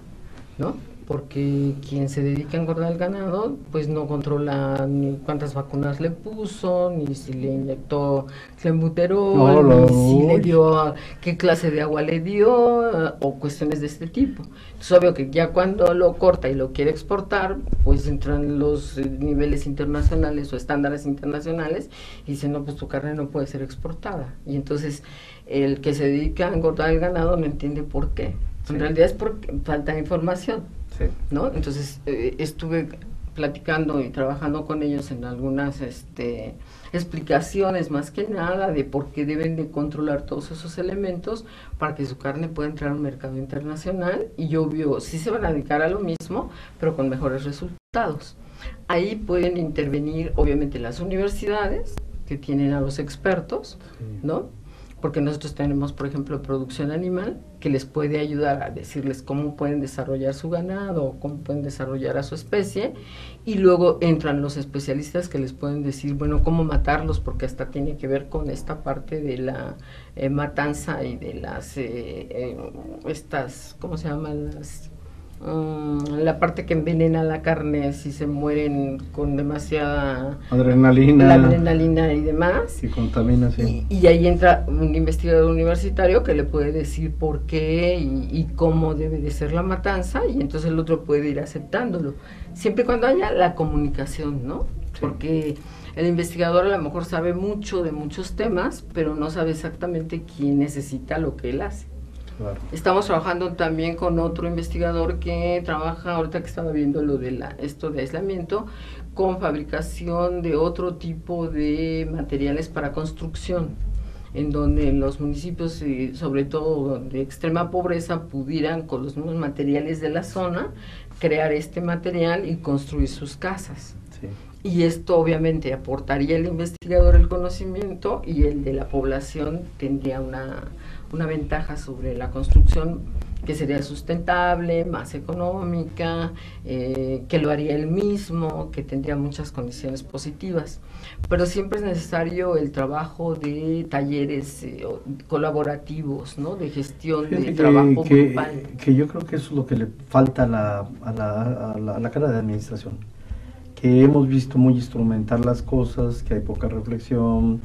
¿no? Porque quien se dedica a engordar el ganado, pues no controla ni cuántas vacunas le puso, ni si le inyectó clenbuterol, ni si le dio, qué clase de agua le dio, o cuestiones de este tipo. Es obvio que ya cuando lo corta y lo quiere exportar, pues entran los niveles internacionales o estándares internacionales y dicen, no, pues tu carne no puede ser exportada. Y entonces el que se dedica a engordar el ganado no entiende por qué. En realidad es porque falta información. ¿No? Entonces estuve platicando y trabajando con ellos en algunas explicaciones más que nada de por qué deben de controlar todos esos elementos para que su carne pueda entrar al mercado internacional, y obvio, sí se van a dedicar a lo mismo, pero con mejores resultados. Ahí pueden intervenir obviamente las universidades, que tienen a los expertos, ¿no? Porque nosotros tenemos, por ejemplo, producción animal, que les puede ayudar a decirles cómo pueden desarrollar su ganado, cómo pueden desarrollar a su especie, y luego entran los especialistas que les pueden decir, bueno, cómo matarlos, porque hasta tiene que ver con esta parte de la matanza y de las, ¿cómo se llaman? La parte que envenena la carne si se mueren con demasiada adrenalina y demás, y contamina, sí. Y ahí entra un investigador universitario que le puede decir por qué y cómo debe de ser la matanza, y entonces el otro puede ir aceptándolo, siempre y cuando haya la comunicación, ¿no? Sí. Porque el investigador a lo mejor sabe mucho de muchos temas, pero no sabe exactamente quién necesita lo que él hace. Claro. Estamos trabajando también con otro investigador que trabaja, ahorita que estaba viendo lo de esto de aislamiento, con fabricación de otro tipo de materiales para construcción, en donde los municipios, sobre todo de extrema pobreza, pudieran con los mismos materiales de la zona crear este material y construir sus casas. Sí. Y esto obviamente aportaría el investigador el conocimiento, y el de la población tendría una ventaja sobre la construcción, que sería sustentable, más económica, que lo haría él mismo, que tendría muchas condiciones positivas. Pero siempre es necesario el trabajo de talleres colaborativos, ¿no? De gestión, de trabajo grupal. Que yo creo que eso es lo que le falta a la carrera de administración, que hemos visto muy instrumentar las cosas, que hay poca reflexión,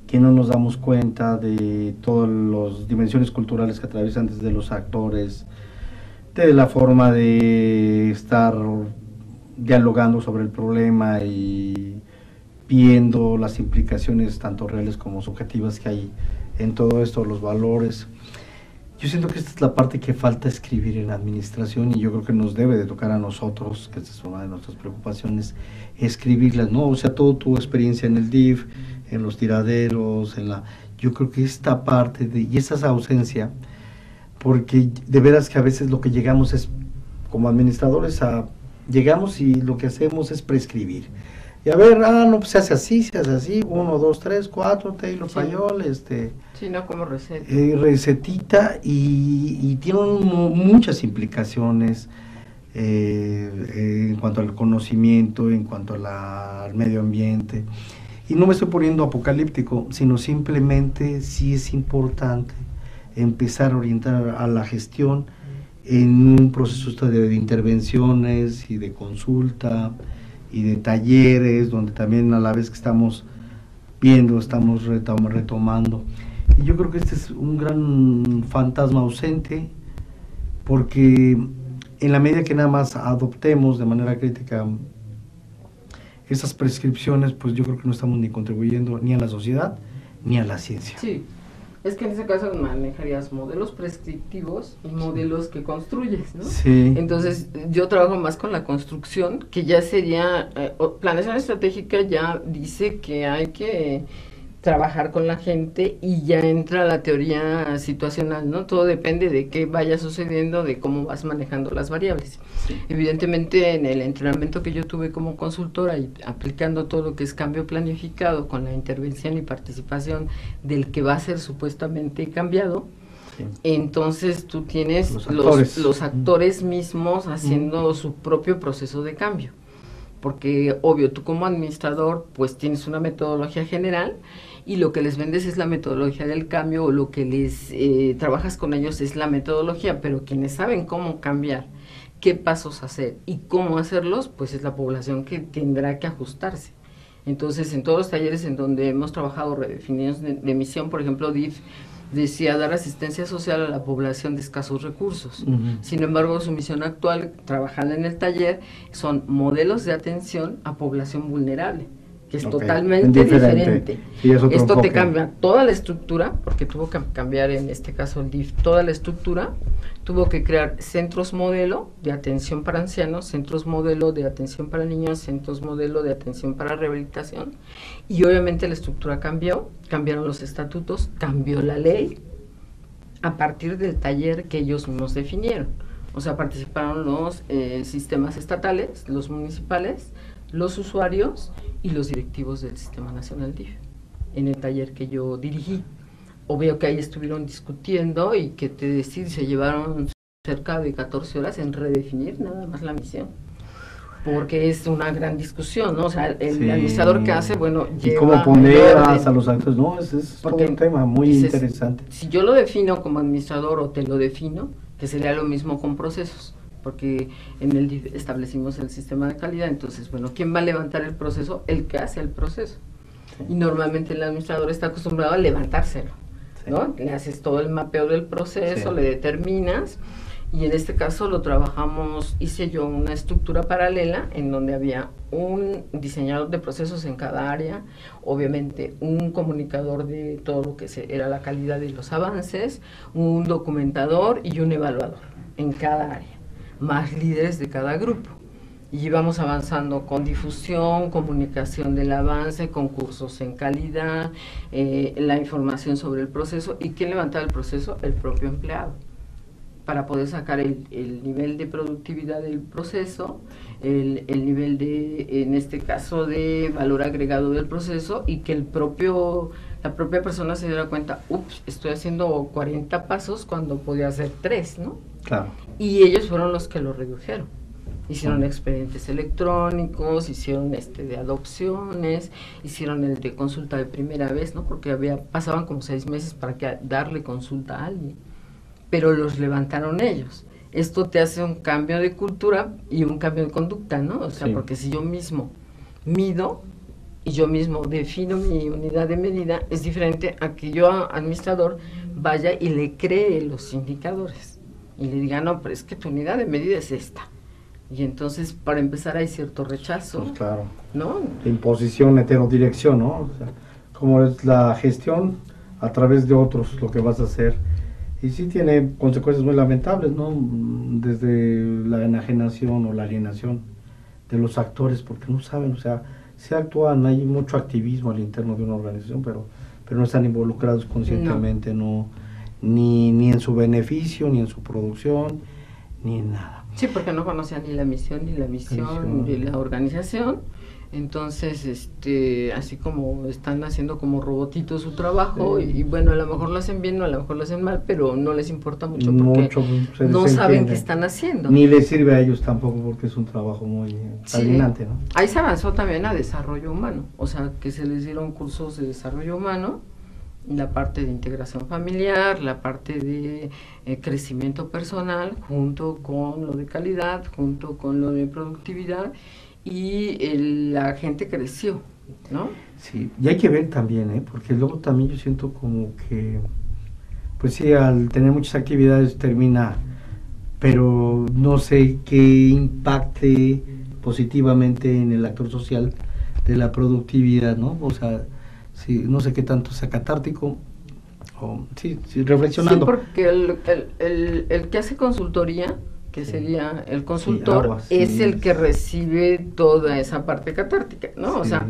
que no nos damos cuenta de todas las dimensiones culturales que atraviesan desde los actores, de la forma de estar dialogando sobre el problema y viendo las implicaciones tanto reales como subjetivas que hay en todo esto, los valores. Yo siento que esta es la parte que falta escribir en la administración, y yo creo que nos debe de tocar a nosotros, que esta es una de nuestras preocupaciones, escribirlas, ¿no? O sea, toda tu experiencia en el DIF, en los tiraderos, yo creo que esta parte y esa ausencia, porque de veras que a veces lo que llegamos es, como administradores, llegamos y lo que hacemos es prescribir. Y a ver, no, pues se hace así, 1, 2, 3, 4, Taylor Fayol, Sí, no como receta. Recetita, y tiene muchas implicaciones en cuanto al conocimiento, en cuanto al medio ambiente. Y no me estoy poniendo apocalíptico, sino simplemente sí es importante empezar a orientar a la gestión en un proceso de intervenciones y de consulta y de talleres, donde también a la vez que estamos viendo, estamos retomando. Y yo creo que este es un gran fantasma ausente, porque en la medida que nada más adoptemos de manera crítica esas prescripciones, pues yo creo que no estamos ni contribuyendo ni a la sociedad ni a la ciencia. Sí, es que en ese caso manejarías modelos prescriptivos y modelos que construyes, ¿no? Sí. Entonces yo trabajo más con la construcción, que ya sería, planeación estratégica ya dice que hay que trabajar con la gente, y ya entra la teoría situacional, ¿no? Todo depende de qué vaya sucediendo, de cómo vas manejando las variables. Sí. Evidentemente, en el entrenamiento que yo tuve como consultora y aplicando todo lo que es cambio planificado con la intervención y participación del que va a ser supuestamente cambiado, sí. Entonces tú tienes los actores mismos haciendo su propio proceso de cambio. Porque, obvio, tú como administrador, pues tienes una metodología general, y lo que les vendes es la metodología del cambio, o lo que les trabajas con ellos es la metodología, pero quienes saben cómo cambiar, qué pasos hacer y cómo hacerlos, pues es la población que tendrá que ajustarse. Entonces, en todos los talleres en donde hemos trabajado redefinidos de misión, por ejemplo, DIF decía dar asistencia social a la población de escasos recursos. Sin embargo, su misión actual, trabajando en el taller, son modelos de atención a población vulnerable, que es Ok, totalmente diferente. Sí, es otro Esto te enfoque. cambia toda la estructura, porque tuvo que cambiar en este caso el DIF toda la estructura, tuvo que crear centros modelo de atención para ancianos, centros modelo de atención para niños, centros modelo de atención para rehabilitación, y obviamente la estructura cambió, cambiaron los estatutos, cambió la ley, a partir del taller que ellos nos definieron. O sea, participaron los sistemas estatales, los municipales, los usuarios y los directivos del Sistema Nacional DIF, en el taller que yo dirigí. Obvio que ahí estuvieron discutiendo y que te decir, se llevaron cerca de 14 horas en redefinir nada más la misión. Porque es una gran discusión, ¿no? O sea, el Sí. administrador que hace, bueno, Y lleva cómo el ponderas orden. a los actores, no, es todo Porque un tema muy dices, interesante. si yo lo defino como administrador o te lo defino, que sería lo mismo con procesos, porque en el DIF establecimos el sistema de calidad, entonces, bueno, ¿quién va a levantar el proceso? El que hace el proceso. Sí. Y normalmente el administrador está acostumbrado a levantárselo, Sí. ¿no? Le haces todo el mapeo del proceso, Sí. le determinas, y en este caso lo trabajamos, hice yo una estructura paralela en donde había un diseñador de procesos en cada área, obviamente un comunicador de todo lo que era la calidad y los avances, un documentador y un evaluador en cada área, más líderes de cada grupo. Y íbamos avanzando con difusión, comunicación del avance, concursos en calidad, la información sobre el proceso. ¿Y quién levantaba el proceso? El propio empleado, para poder sacar el nivel de productividad del proceso, el nivel de, en este caso, de valor agregado del proceso, y que la propia persona se diera cuenta, ups, estoy haciendo 40 pasos cuando podía hacer 3, ¿no? Claro. Y ellos fueron los que lo redujeron. Hicieron expedientes electrónicos, hicieron de adopciones, hicieron el de consulta de primera vez, ¿no? Porque pasaban como 6 meses para darle consulta a alguien, pero los levantaron ellos. Esto te hace un cambio de cultura y un cambio de conducta, ¿no? O sea, Sí. porque si yo mismo mido y yo mismo defino mi unidad de medida, es diferente a que yo, administrador, vaya y le cree los indicadores y le diga, no, pero es que tu unidad de medida es esta. Y entonces, para empezar, hay cierto rechazo, Pues claro. ¿no? Imposición, heterodirección, ¿no? O sea, como es la gestión a través de otros lo que vas a hacer. Y sí tiene consecuencias muy lamentables, ¿no? Desde la enajenación o la alienación de los actores, porque no saben, o sea, se actúan, hay mucho activismo al interno de una organización, pero no están involucrados conscientemente, no, ni en su beneficio, ni en su producción, ni en nada. Sí, porque no conocían ni la misión, ni la visión de la organización. Entonces, así como están haciendo como robotitos su trabajo, Sí. y bueno, a lo mejor lo hacen bien o a lo mejor lo hacen mal, pero no les importa mucho porque Se no saben desentiende. qué están haciendo. Ni les sirve a ellos tampoco porque es un trabajo muy Sí. alienante, ¿no? Ahí se avanzó también a desarrollo humano, o sea, que se les dieron cursos de desarrollo humano, la parte de integración familiar, la parte de crecimiento personal, junto con lo de calidad, junto con lo de productividad, y la gente creció, ¿no? Sí, y hay que ver también, porque luego también yo siento como que, pues sí, al tener muchas actividades termina, pero no sé qué impacte positivamente en el actor social de la productividad, ¿no? O sea, sí, no sé qué tanto sea catártico, o sí, reflexionando. Sí, porque el que hace consultoría, que sería el consultor, aguas, es sí, el que recibe toda esa parte catártica, ¿no? Sí. O sea,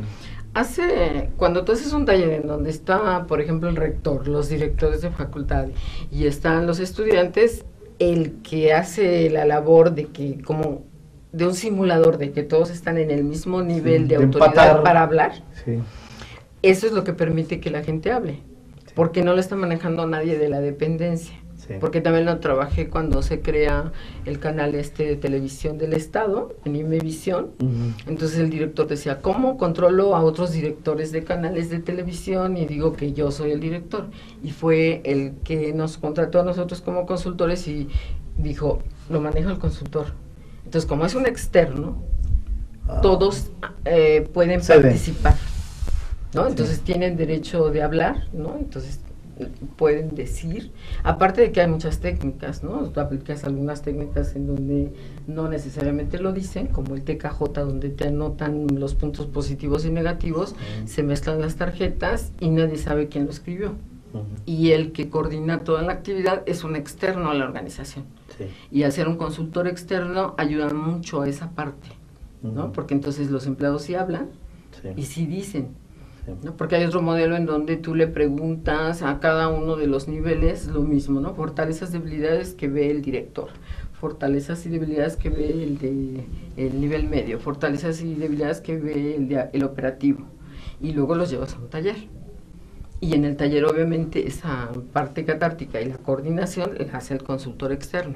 cuando tú haces un taller en donde está, por ejemplo, el rector, los directores de facultad y están los estudiantes, el que hace la labor de que, como de un simulador, de que todos están en el mismo nivel de autoridad empatar. para hablar, Sí. eso es lo que permite que la gente hable, porque no lo está manejando nadie de la dependencia. Sí. Porque también lo trabajé cuando se crea el canal de televisión del Estado, en Imevisión. Entonces el director decía, ¿cómo controlo a otros directores de canales de televisión? Y digo que yo soy el director. Y fue el que nos contrató a nosotros como consultores y dijo, lo maneja el consultor. Entonces, como es un externo, todos pueden Cede. participar, ¿no? Sí. Entonces tienen derecho de hablar, ¿no? Entonces pueden decir, aparte de que hay muchas técnicas, ¿no? Tú aplicas algunas técnicas en donde no necesariamente lo dicen, como el TKJ, donde te anotan los puntos positivos y negativos, se mezclan las tarjetas y nadie sabe quién lo escribió. Y el que coordina toda la actividad es un externo a la organización. Sí. Y al ser un consultor externo ayuda mucho a esa parte, ¿no? Porque entonces los empleados sí hablan y sí dicen, ¿no? Porque hay otro modelo en donde tú le preguntas a cada uno de los niveles lo mismo, ¿no? Fortalezas, debilidades que ve el director, fortalezas y debilidades que ve el nivel medio, fortalezas y debilidades que ve el operativo, y luego los llevas a un taller. Y en el taller obviamente esa parte catártica y la coordinación la hace el consultor externo.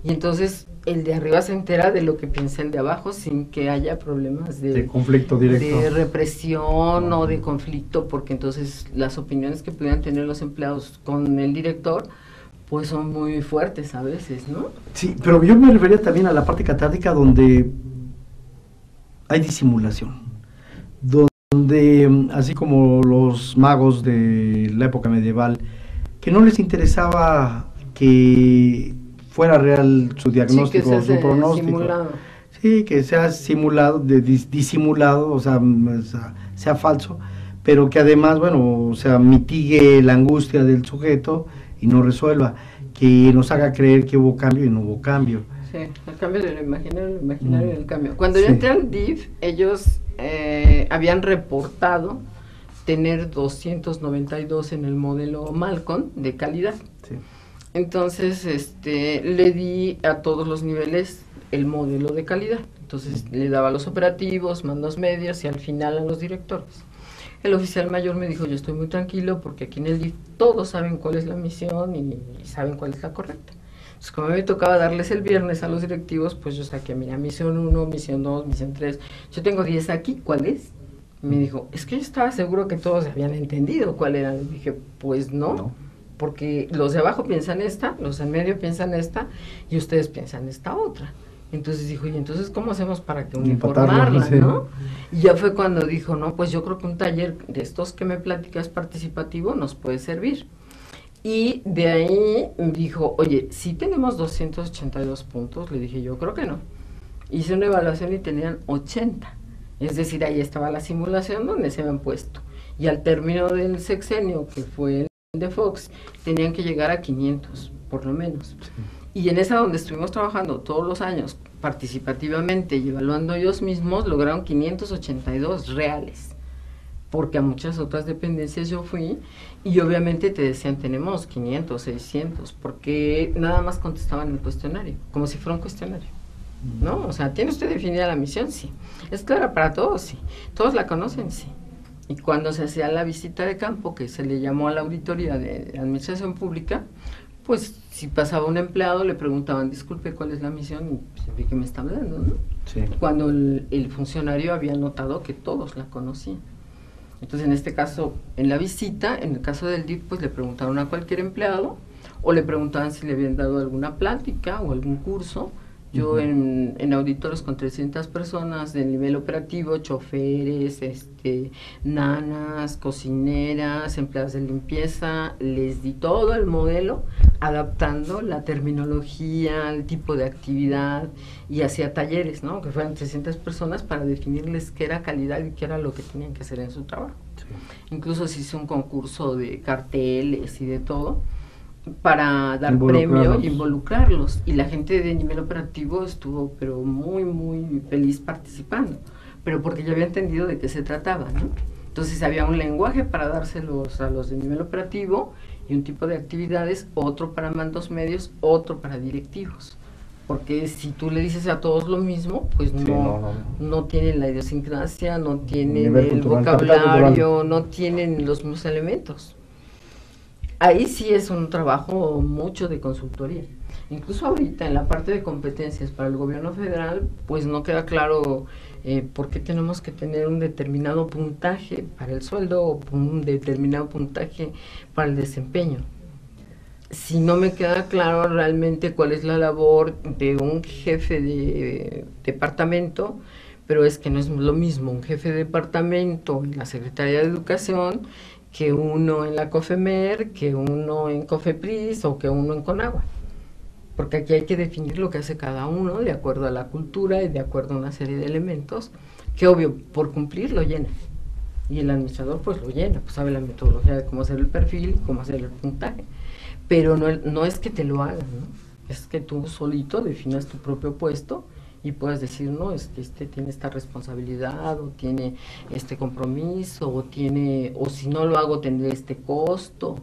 Y entonces el de arriba se entera de lo que piensa el de abajo sin que haya problemas de conflicto directo, de represión o de conflicto, porque entonces las opiniones que pudieran tener los empleados con el director pues son muy fuertes a veces, ¿no? Sí, pero yo me refería también a la parte catártica donde hay disimulación, donde, así como los magos de la época medieval, que no les interesaba que fuera real su diagnóstico, sí, su pronóstico. Simulado. Sí, que sea simulado, disimulado, o sea falso, pero que además, bueno, o sea, mitigue la angustia del sujeto y no resuelva, que nos haga creer que hubo cambio y no hubo cambio. Sí, el cambio de lo imaginario y el cambio. Cuando yo entré al DIF, ellos habían reportado tener 292 en el modelo Malcolm de calidad. Sí. Entonces, le di a todos los niveles el modelo de calidad. Entonces, le daba a los operativos, mandos medios y al final a los directores. El oficial mayor me dijo, yo estoy muy tranquilo porque aquí en el DIF todos saben cuál es la misión y saben cuál es la correcta. Entonces, como me tocaba darles el viernes a los directivos, pues yo saqué, mira, misión 1, misión 2, misión 3, yo tengo 10 aquí, ¿cuál es? Me dijo, es que yo estaba seguro que todos habían entendido cuál era. Le dije, pues no, porque los de abajo piensan esta, los en medio piensan esta, y ustedes piensan esta otra. Entonces dijo, y entonces, ¿cómo hacemos para que uniformarla, sí, no? Y ya fue cuando dijo, no, pues yo creo que un taller de estos que me platicas participativo nos puede servir. Y de ahí dijo, oye, ¿sí tenemos 282 puntos? Le dije, yo creo que no. Hice una evaluación y tenían 80. Es decir, ahí estaba la simulación donde se habían puesto. Y al término del sexenio, que fue el de Fox, tenían que llegar a 500, por lo menos. Sí. Y en esa donde estuvimos trabajando todos los años participativamente y evaluando ellos mismos, lograron 582 reales. Porque a muchas otras dependencias yo fui y obviamente te decían tenemos 500, 600, porque nada más contestaban el cuestionario, como si fuera un cuestionario, ¿no? O sea, ¿tiene usted definida la misión? Sí. ¿Es clara para todos? Sí. ¿Todos la conocen? Sí. Y cuando se hacía la visita de campo, que se le llamó a la auditoría de administración pública, pues si pasaba un empleado le preguntaban, disculpe, ¿cuál es la misión? Y pues, ¿de qué me está hablando, no? Sí. Cuando el funcionario había notado que todos la conocían. Entonces, en este caso, en la visita, en el caso del DIF, pues le preguntaron a cualquier empleado o le preguntaban si le habían dado alguna plática o algún curso. Yo en auditores con 300 personas del nivel operativo, choferes, nanas, cocineras, empleadas de limpieza, les di todo el modelo, adaptando la terminología, el tipo de actividad, y hacía talleres, ¿no? Que fueran 300 personas para definirles qué era calidad y qué era lo que tenían que hacer en su trabajo. Sí. Incluso se hizo un concurso de carteles y de todo, para dar premio y involucrarlos, y la gente de nivel operativo estuvo pero muy muy feliz participando, pero porque ya había entendido de qué se trataba, ¿no? Entonces había un lenguaje para dárselos a los de nivel operativo y un tipo de actividades, otro para mandos medios, otro para directivos, porque si tú le dices a todos lo mismo, pues sí, no tienen la idiosincrasia, no tienen el vocabulario, no tienen los mismos elementos. Ahí sí es un trabajo mucho de consultoría. Incluso ahorita en la parte de competencias para el gobierno federal, pues no queda claro por qué tenemos que tener un determinado puntaje para el sueldo o un determinado puntaje para el desempeño. Si no me queda claro realmente cuál es la labor de un jefe de departamento, pero es que no es lo mismo un jefe de departamento en la Secretaría de Educación que uno en la COFEMER, que uno en COFEPRIS o que uno en CONAGUA. Porque aquí hay que definir lo que hace cada uno de acuerdo a la cultura y de acuerdo a una serie de elementos que obvio por cumplir lo llena. Y el administrador pues lo llena, pues sabe la metodología de cómo hacer el perfil, cómo hacer el puntaje. Pero no es que te lo hagan, ¿no? Es que tú solito definas tu propio puesto y puedes decir, no, es que este tiene esta responsabilidad, o tiene este compromiso, o si no lo hago tendré este costo,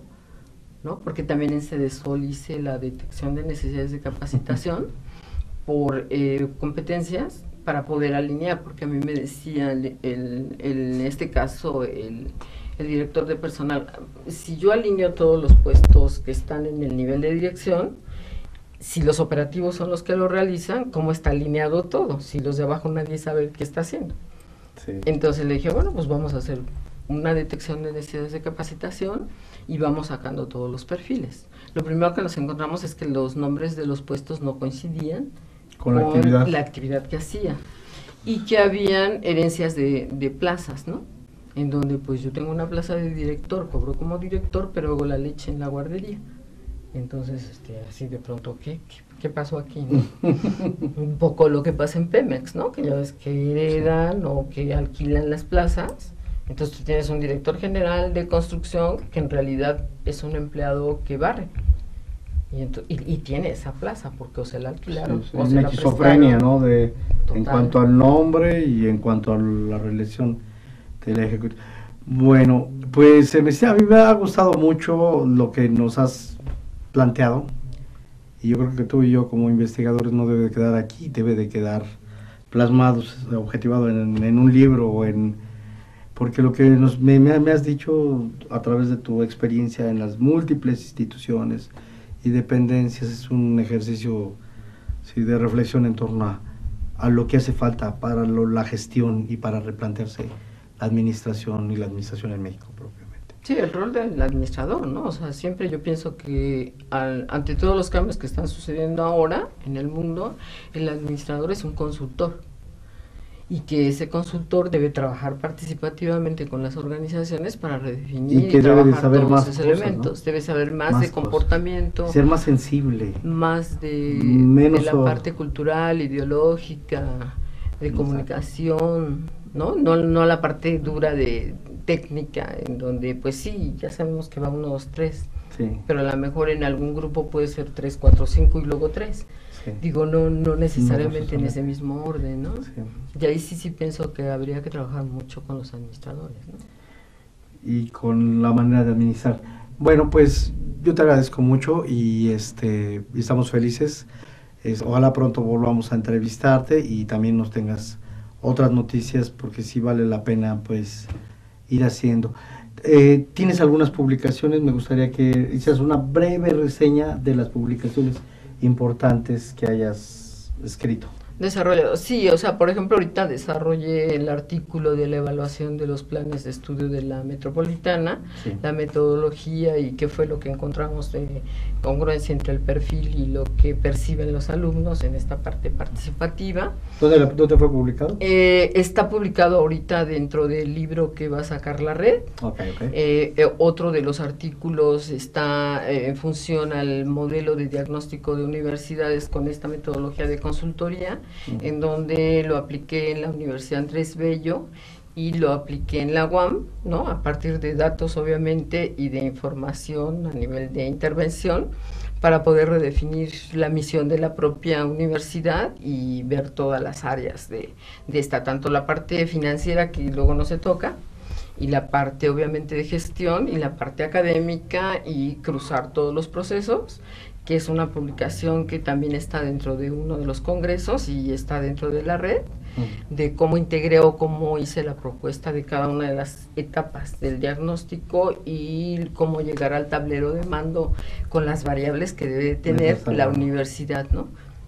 ¿no? Porque también en CEDESOL hice la detección de necesidades de capacitación por competencias para poder alinear, porque a mí me decía en este caso el director de personal, si yo alineo todos los puestos que están en el nivel de dirección, si los operativos son los que lo realizan, ¿cómo está alineado todo? Si los de abajo nadie sabe qué está haciendo. Sí. Entonces le dije, bueno, pues vamos a hacer una detección de necesidades de capacitación y vamos sacando todos los perfiles. Lo primero que nos encontramos es que los nombres de los puestos no coincidían con la actividad que hacía, y que habían herencias de plazas, ¿no? En donde pues yo tengo una plaza de director, cobro como director, pero hago la leche en la guardería. Entonces, así de pronto, ¿qué pasó aquí, no? Un poco lo que pasa en Pemex, ¿no? Que ya ves que heredan o que alquilan las plazas. Entonces tú tienes un director general de construcción que en realidad es un empleado que barre. Y tiene esa plaza porque o se la alquilaron o se la esquizofrenia, ¿no? En cuanto al nombre y en cuanto a la reelección de la ejecutiva. Bueno, pues a mí me ha gustado mucho lo que nos has planteado, y yo creo que tú y yo como investigadores no debe de quedar aquí, debe de quedar plasmado, objetivado en un libro, porque lo que me has dicho a través de tu experiencia en las múltiples instituciones y dependencias es un ejercicio de reflexión en torno a lo que hace falta para la gestión y para replantearse la administración y la administración en México propiamente. Sí, el rol del administrador, ¿no? O sea, siempre yo pienso que ante todos los cambios que están sucediendo ahora en el mundo, el administrador es un consultor, y que ese consultor debe trabajar participativamente con las organizaciones para redefinir y trabajar todos esos elementos, ¿no? Debe saber más de comportamiento, ser más sensible, más de la parte cultural, ideológica, de comunicación, ¿no? No la parte dura de técnica, en donde pues sí, ya sabemos que va 1, 2, 3, sí, pero a lo mejor en algún grupo puede ser 3, 4, 5 y luego 3. Sí. Digo, no necesariamente en ese mismo orden, ¿no? Sí. Y ahí sí pienso que habría que trabajar mucho con los administradores, ¿no? Y con la manera de administrar. Bueno, pues yo te agradezco mucho y estamos felices. Ojalá pronto volvamos a entrevistarte y también nos tengas otras noticias, porque sí vale la pena pues ir haciendo. ¿Tienes algunas publicaciones? Me gustaría que hicieras una breve reseña de las publicaciones importantes que hayas escrito. Desarrollado, sí, o sea, por ejemplo, ahorita desarrollé el artículo de la evaluación de los planes de estudio de la metropolitana, sí, la metodología y qué fue lo que encontramos de congruencia entre el perfil y lo que perciben los alumnos en esta parte participativa. ¿Dónde fue publicado? Está publicado ahorita dentro del libro que va a sacar la red. Okay. Otro de los artículos está en función al modelo de diagnóstico de universidades con esta metodología de consultoría, en donde lo apliqué en la Universidad Andrés Bello y lo apliqué en la UAM, ¿no? A partir de datos obviamente y de información a nivel de intervención para poder redefinir la misión de la propia universidad y ver todas las áreas de esta, tanto la parte financiera que luego no se toca, y la parte obviamente de gestión y la parte académica, y cruzar todos los procesos, que es una publicación que también está dentro de uno de los congresos y está dentro de la red, de cómo integré o cómo hice la propuesta de cada una de las etapas del diagnóstico y cómo llegar al tablero de mando con las variables que debe tener la universidad, ¿no?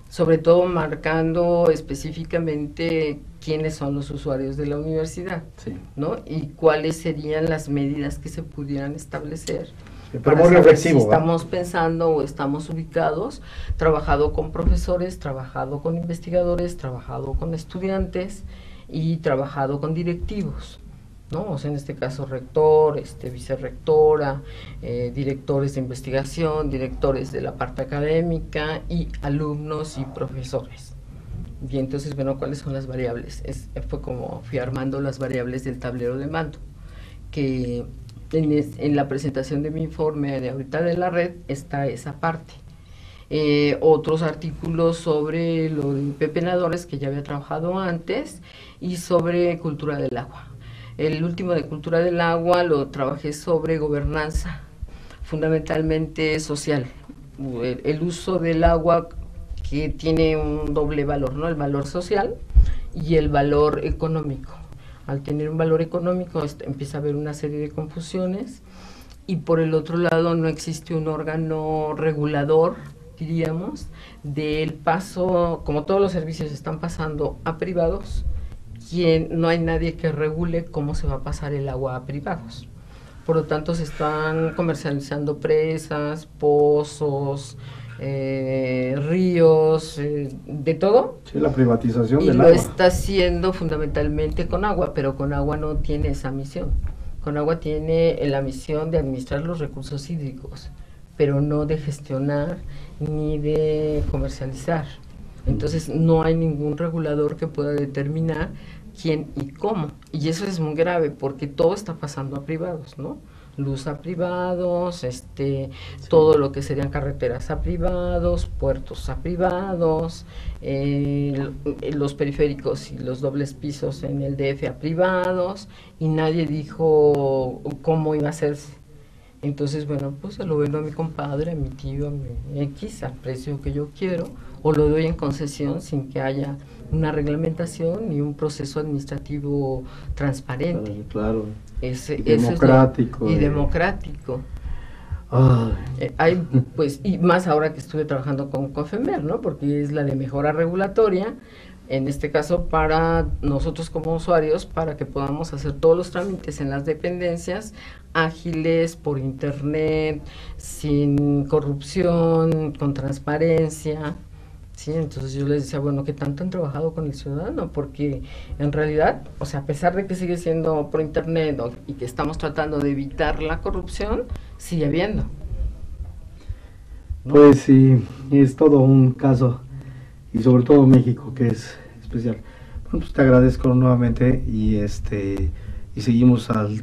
Sobre todo marcando específicamente quiénes son los usuarios de la universidad, sí, ¿no? Y cuáles serían las medidas que se pudieran establecer. Pero muy reflexivo, si estamos pensando o estamos ubicados, trabajado con profesores, trabajado con investigadores, trabajado con estudiantes y trabajado con directivos, ¿no? O sea, en este caso rector, vicerrectora, directores de investigación, directores de la parte académica y alumnos y profesores. Y entonces, bueno, ¿cuáles son las variables? Fue como fui armando las variables del tablero de mando, que en la presentación de mi informe de ahorita de la red está esa parte. Otros artículos sobre lo de pepenadores que ya había trabajado antes y sobre cultura del agua. El último de cultura del agua lo trabajé sobre gobernanza, fundamentalmente social, el uso del agua que tiene un doble valor, ¿no? El valor social y el valor económico. Al tener un valor económico empieza a haber una serie de confusiones y por el otro lado no existe un órgano regulador, diríamos, del paso, como todos los servicios están pasando a privados, no hay nadie que regule cómo se va a pasar el agua a privados. Por lo tanto, se están comercializando presas, pozos, ríos, de todo. Sí, la privatización del agua. agua. Y lo está haciendo fundamentalmente con agua, pero con agua no tiene esa misión. Con agua tiene la misión de administrar los recursos hídricos, pero no de gestionar ni de comercializar. Entonces no hay ningún regulador que pueda determinar quién y cómo. Y eso es muy grave porque todo está pasando a privados, ¿no? Luz a privados, sí. Todo lo que serían carreteras a privados, puertos a privados, los periféricos y los dobles pisos en el DF a privados, y nadie dijo cómo iba a hacerse. Entonces, bueno, pues se lo vendo a mi compadre, a mi tío, a mi X, al precio que yo quiero, o lo doy en concesión sin que haya una reglamentación ni un proceso administrativo transparente. Claro. Democrático. Y democrático. Hay, pues, y más ahora que estuve trabajando con COFEMER, ¿no? Porque es la de mejora regulatoria, en este caso para nosotros como usuarios, para que podamos hacer todos los trámites en las dependencias ágiles, por internet, sin corrupción, con transparencia. Sí, entonces yo les decía, bueno, ¿qué tanto han trabajado con el ciudadano? Porque en realidad, o sea, a pesar de que sigue siendo por internet y que estamos tratando de evitar la corrupción, sigue habiendo, ¿no? Pues sí, es todo un caso, y sobre todo México, que es especial. Bueno, pues te agradezco nuevamente y seguimos al